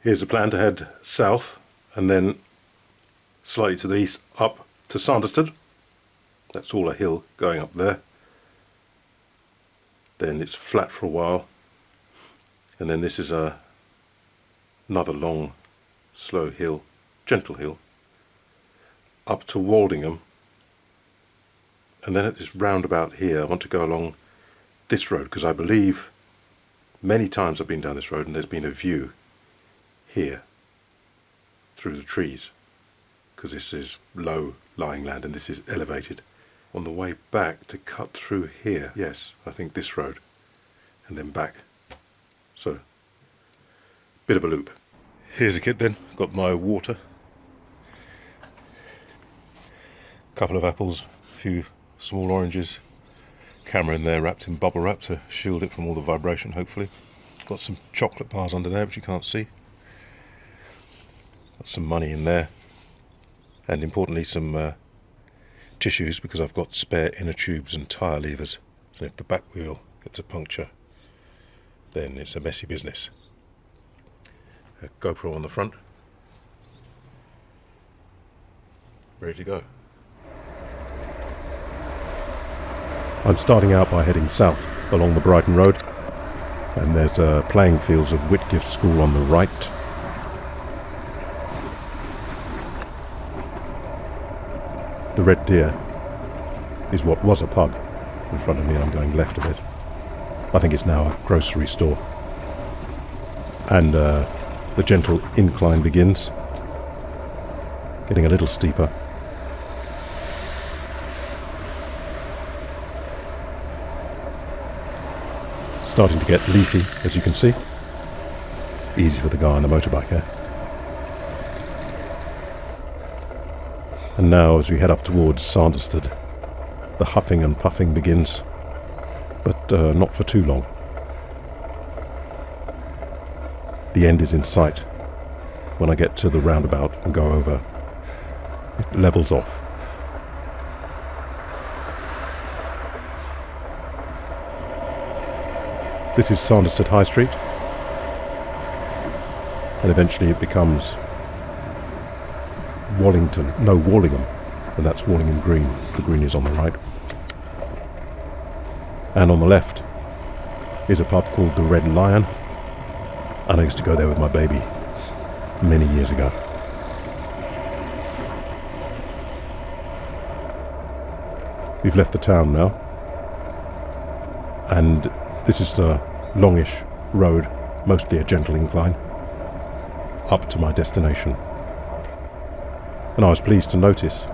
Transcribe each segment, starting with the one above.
Here's the plan to head south and then slightly to the east up to Sanderstead. That's all a hill going up there. Then it's flat for a while, and then this is another long, slow hill, gentle hill, up to Waldingham. And then at this roundabout here, I want to go along this road, because I believe many times I've been down this road and there's been a view here through the trees, because this is low lying land and this is elevated. On the way back to cut through here, yes, I think this road, and then back. So, bit of a loop. Here's a kit then, got my water, couple of apples, a few small oranges, camera in there wrapped in bubble wrap to shield it from all the vibration, hopefully. Got some chocolate bars under there which you can't see. Got some money in there, and importantly some tissues, because I've got spare inner tubes and tyre levers, so if the back wheel gets a puncture then it's a messy business. A GoPro on the front, ready to go. I'm starting out by heading south along the Brighton Road, and there's playing fields of Whitgift School on the right. The Red Deer is what was a pub in front of me. I'm going left of it. I think it's now a grocery store. And the gentle incline begins, getting a little steeper. Starting to get leafy, as you can see. Easy for the guy on the motorbike here. And now, as we head up towards Sanderstead, the huffing and puffing begins, but not for too long. The end is in sight. When I get to the roundabout and go over, it levels off. This is Sanderstead High Street, and eventually it becomes Wallingham, and that's Wallingham Green. The green is on the right. And on the left is a pub called the Red Lion, and I used to go there with my baby many years ago. We've left the town now, and this is a longish road, mostly a gentle incline, up to my destination. And I was pleased to notice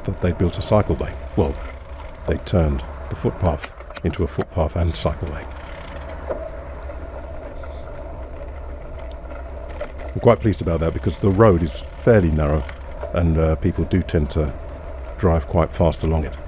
that they'd built a cycle lane. Well, they turned the footpath into a footpath and cycle lane. I'm quite pleased about that, because the road is fairly narrow and people do tend to drive quite fast along it.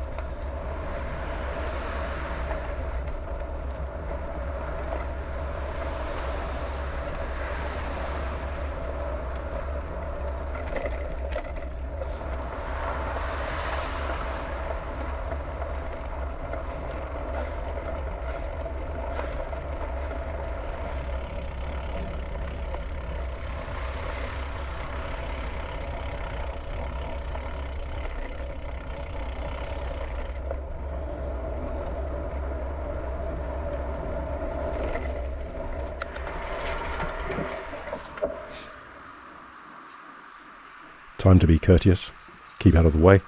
Time to be courteous, keep out of the way.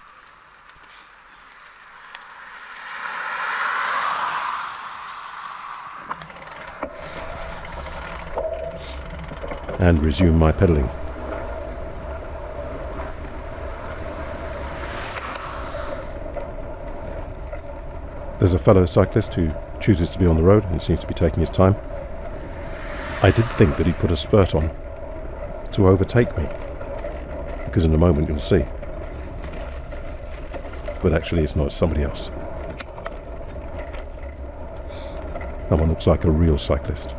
And resume my pedalling. There's a fellow cyclist who chooses to be on the road and seems to be taking his time. I did think that he'd put a spurt on to overtake me, because in a moment you'll see. But actually it's not, it's somebody else. That one looks like a real cyclist.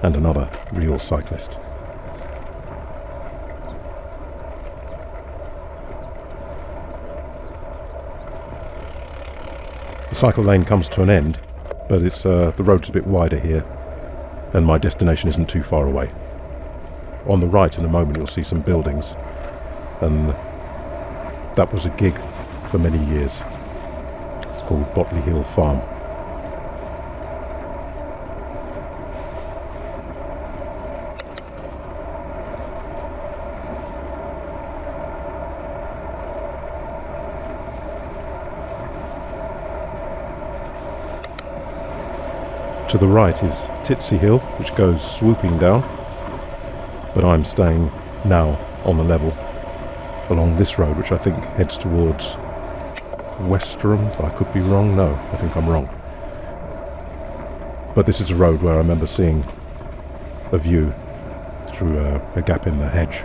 And another real cyclist. The cycle lane comes to an end, but it's the road's a bit wider here, and my destination isn't too far away. On the right in a moment you'll see some buildings, and that was a gig for many years. It's called Botley Hill Farm. To the right is Titsy Hill, which goes swooping down, but I'm staying now on the level along this road, which I think heads towards Westerham. I could be wrong. No, I think I'm wrong. But this is a road where I remember seeing a view through a gap in the hedge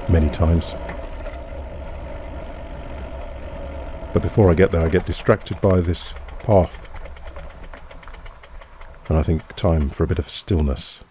many times. But before I get there, I get distracted by this path, and I think time for a bit of stillness.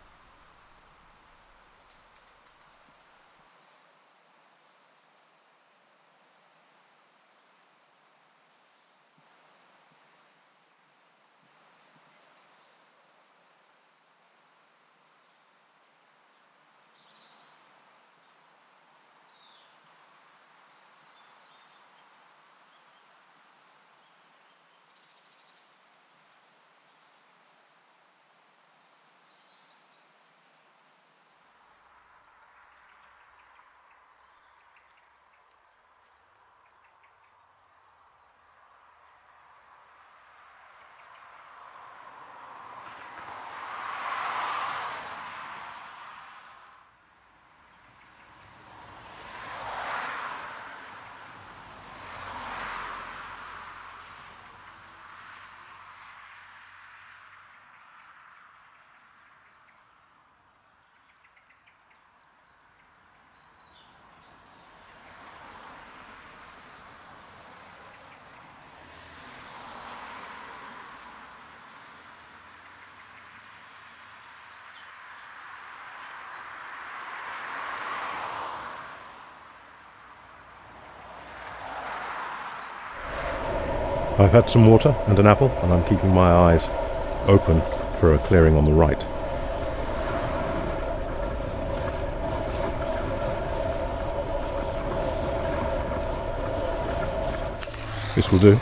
I've had some water and an apple, and I'm keeping my eyes open for a clearing on the right. This will do.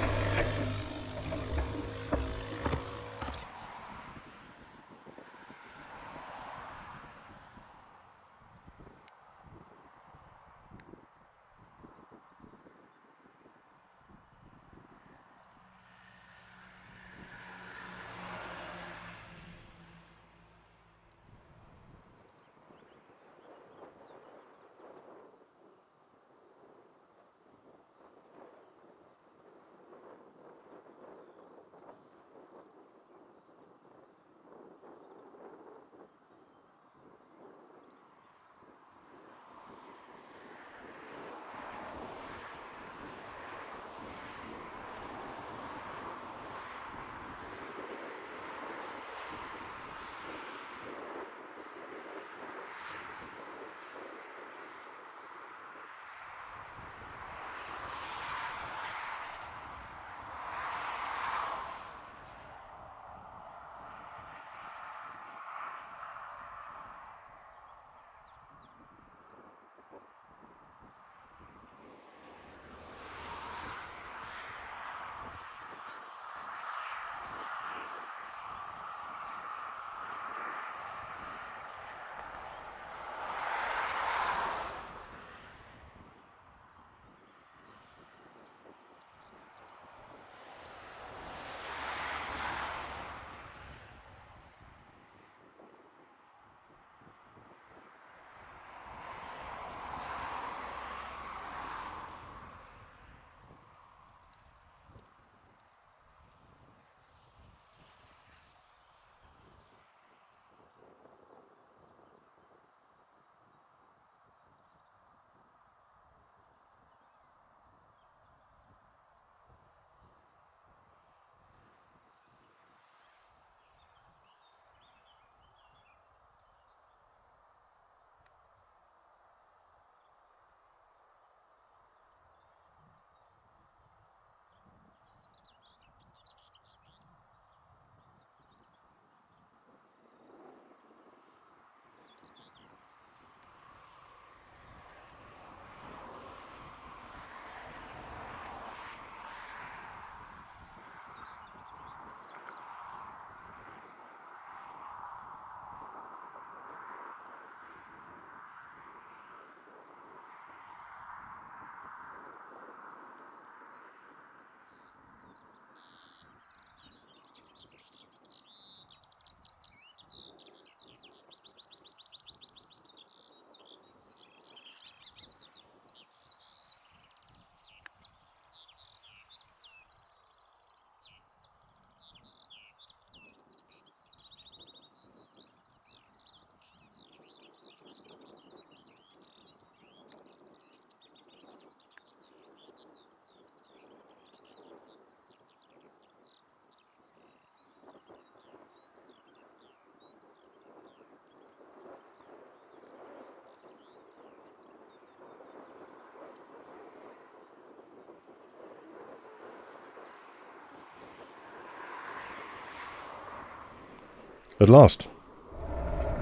At last,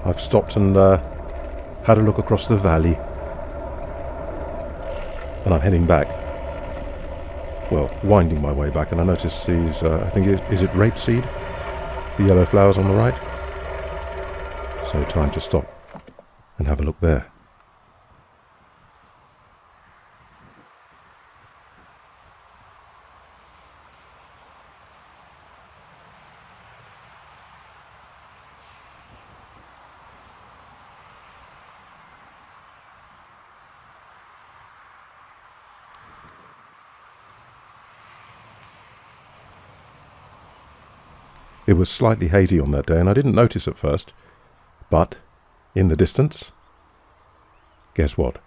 I've stopped and had a look across the valley. And I'm heading back. Well, winding my way back, and I notice these, I think, is it rapeseed? The yellow flowers on the right? So time to stop and have a look there. It was slightly hazy on that day, and I didn't notice at first. But, in the distance, guess what?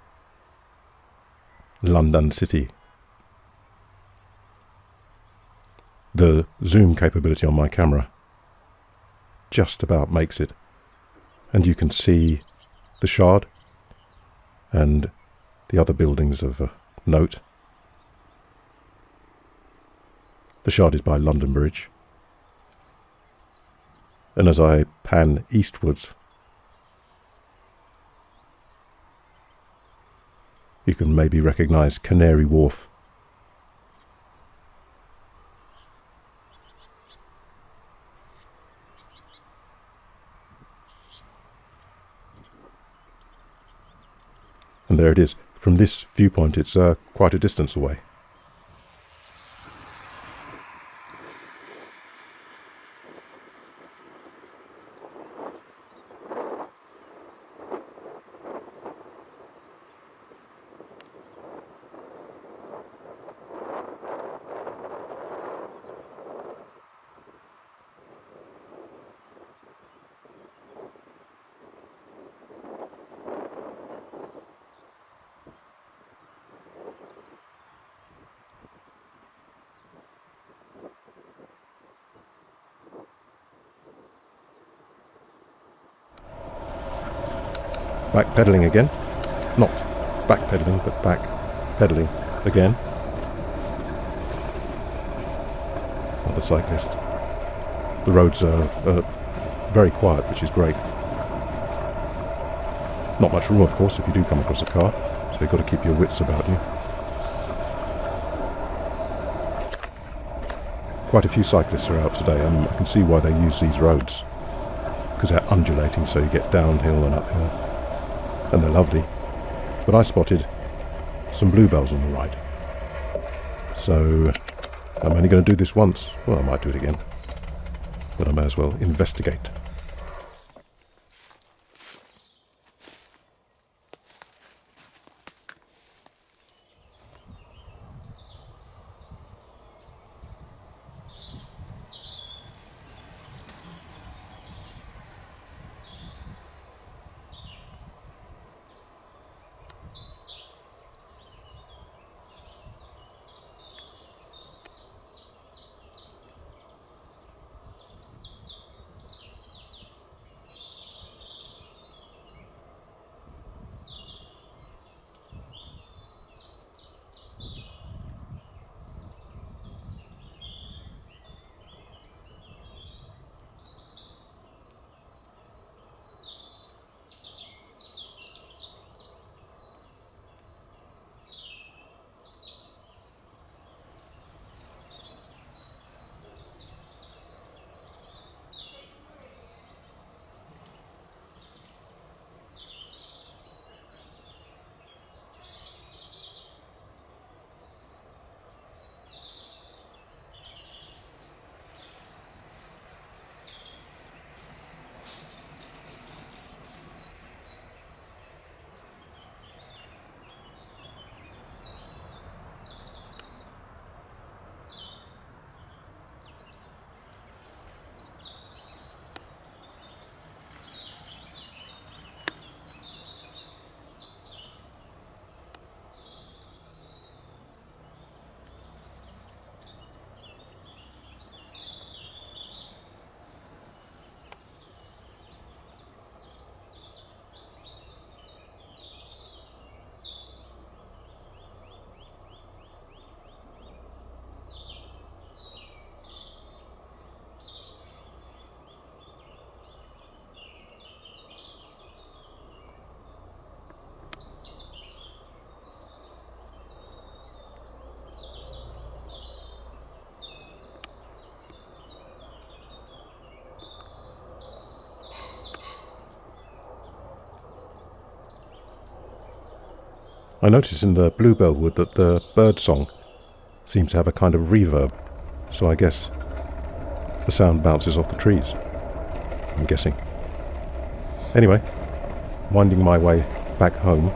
London City. The zoom capability on my camera just about makes it. And you can see the Shard and the other buildings of note. The Shard is by London Bridge. And as I pan eastwards, you can maybe recognise Canary Wharf. And there it is. From this viewpoint, it's quite a distance away. Backpedaling again. Not backpedaling, but backpedaling again. Another cyclist. The roads are very quiet, which is great. Not much room, of course, if you do come across a car, so you've got to keep your wits about you. Quite a few cyclists are out today, and I can see why they use these roads, because they're undulating, so you get downhill and uphill. And they're lovely, but I spotted some bluebells on the right. So I'm only going to do this once. Well, I might do it again, but I may as well investigate. I noticed in the bluebell wood that the bird song seems to have a kind of reverb, so I guess the sound bounces off the trees, I'm guessing. Anyway, winding my way back home.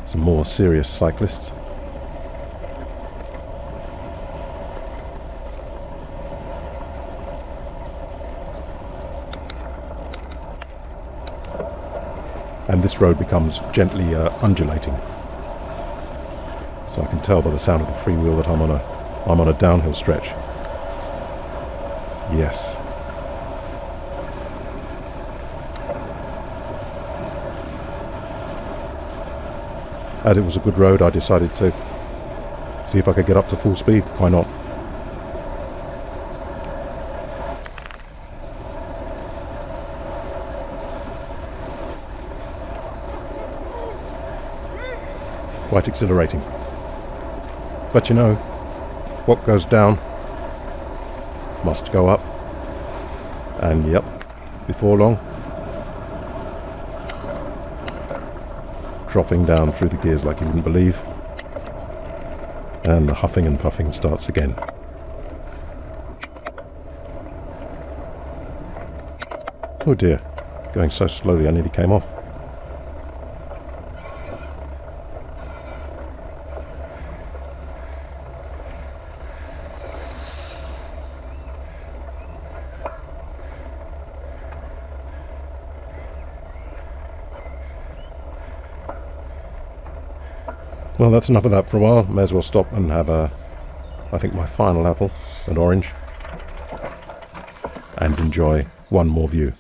Some more serious cyclists. And this road becomes gently undulating. So I can tell by the sound of the freewheel that I'm on a downhill stretch. Yes. As it was a good road, I decided to see if I could get up to full speed. Why not? Quite exhilarating. But you know, what goes down must go up. And yep, before long, dropping down through the gears like you wouldn't believe. And the huffing and puffing starts again. Oh dear, going so slowly I nearly came off. Well, that's enough of that for a while. May as well stop and have I think my final apple, an orange, and enjoy one more view.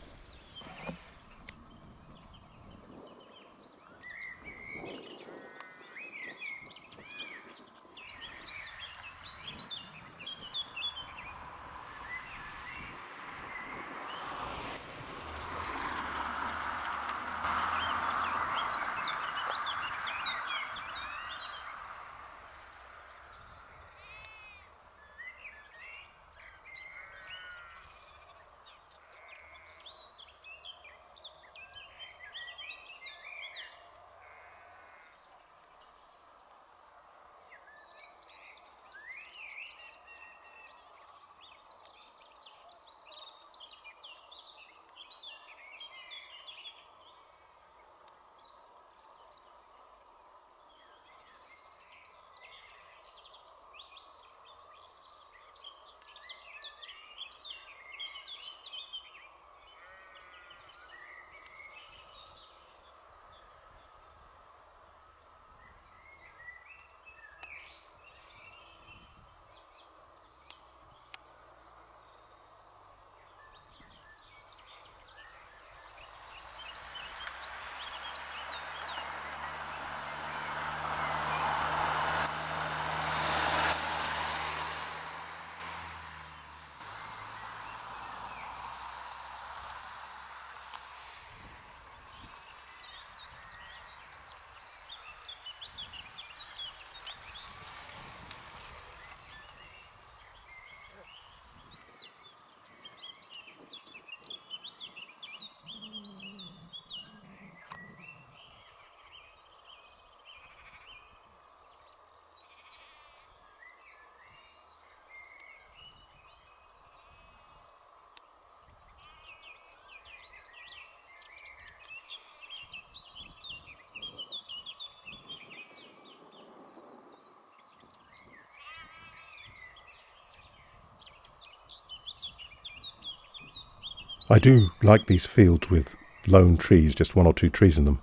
I do like these fields with lone trees, just one or two trees in them.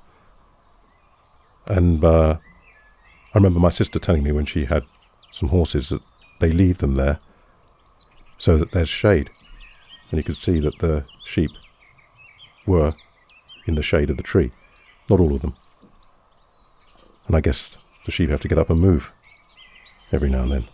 And I remember my sister telling me when she had some horses that they leave them there so that there's shade. And you could see that the sheep were in the shade of the tree. Not all of them. And I guess the sheep have to get up and move every now and then.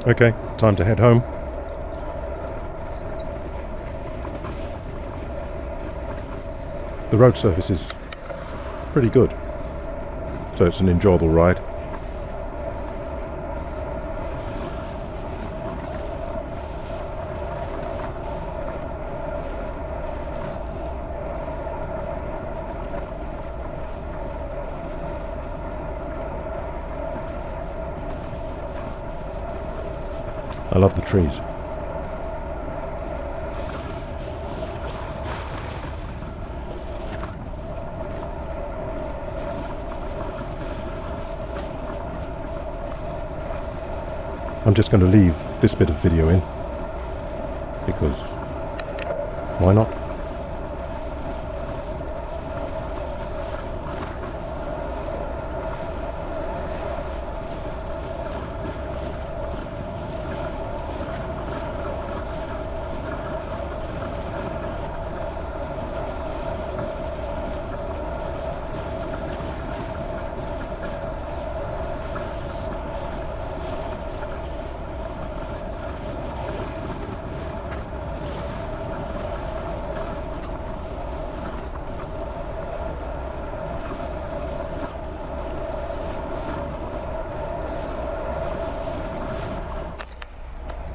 Okay, time to head home. The road surface is pretty good, so it's an enjoyable ride. I love the trees. I'm just going to leave this bit of video in, because why not?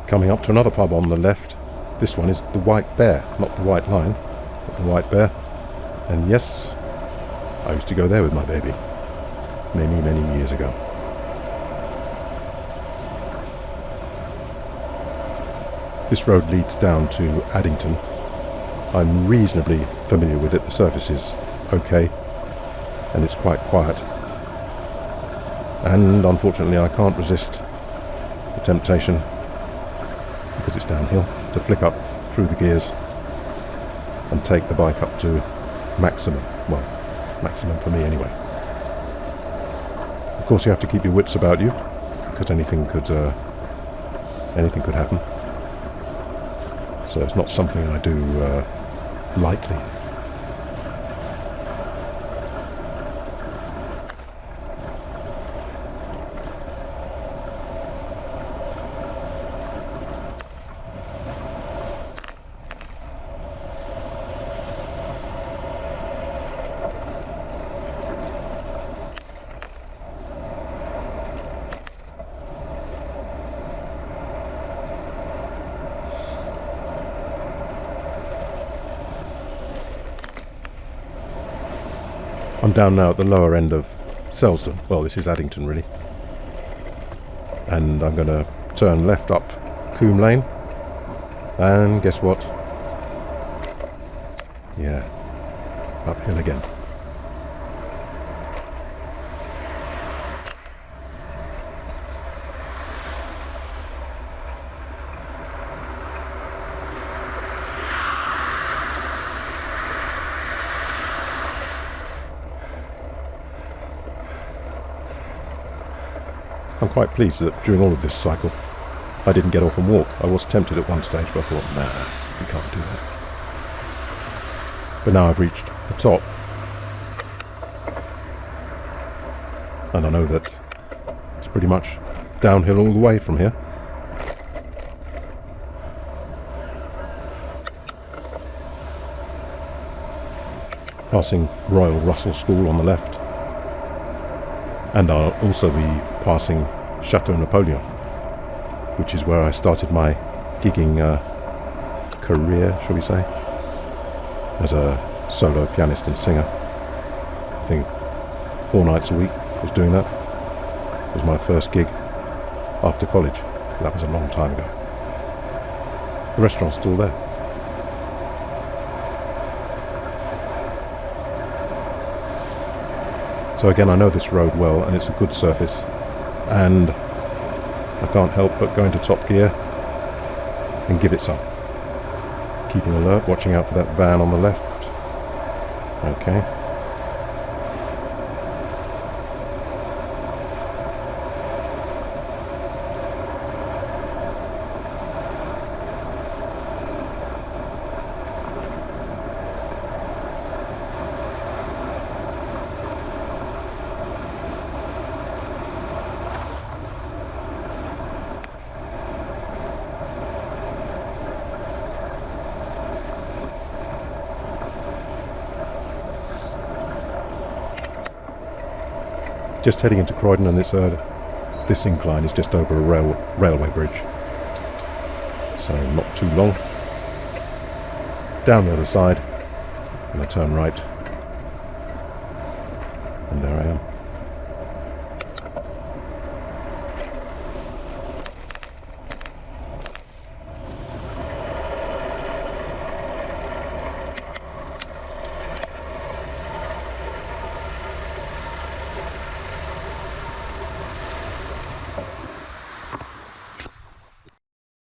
Coming up to another pub on the left. This one is the White Bear, not the White Line, but the White Bear. And yes, I used to go there with my baby many, many years ago. This road leads down to Addington. I'm reasonably familiar with it. The surface is okay, and it's quite quiet. And unfortunately I can't resist the temptation, because it's downhill, to flick up through the gears and take the bike up to maximum. Well, maximum for me anyway. Of course you have to keep your wits about you, because anything could happen. So it's not something I do lightly. I'm down now at the lower end of Selsdon. Well, this is Addington really. And I'm going to turn left up Coombe Lane. And guess what? Yeah, uphill again. I'm quite pleased that during all of this cycle I didn't get off and walk. I was tempted at one stage, but I thought, nah, you can't do that. But now I've reached the top, and I know that it's pretty much downhill all the way from here. Passing Royal Russell School on the left, and I'll also be passing Chateau Napoleon, which is where I started my gigging career, shall we say, as a solo pianist and singer. I think 4 nights a week I was doing that. It was my first gig after college. That was a long time ago. The restaurant's still there. So again, I know this road well, and it's a good surface, and I can't help but go into top gear and give it some. Keeping alert, watching out for that van on the left. Okay. just heading into Croydon, and it's this incline is just over a railway bridge, so not too long. Down the other side, and I turn right, and there I am.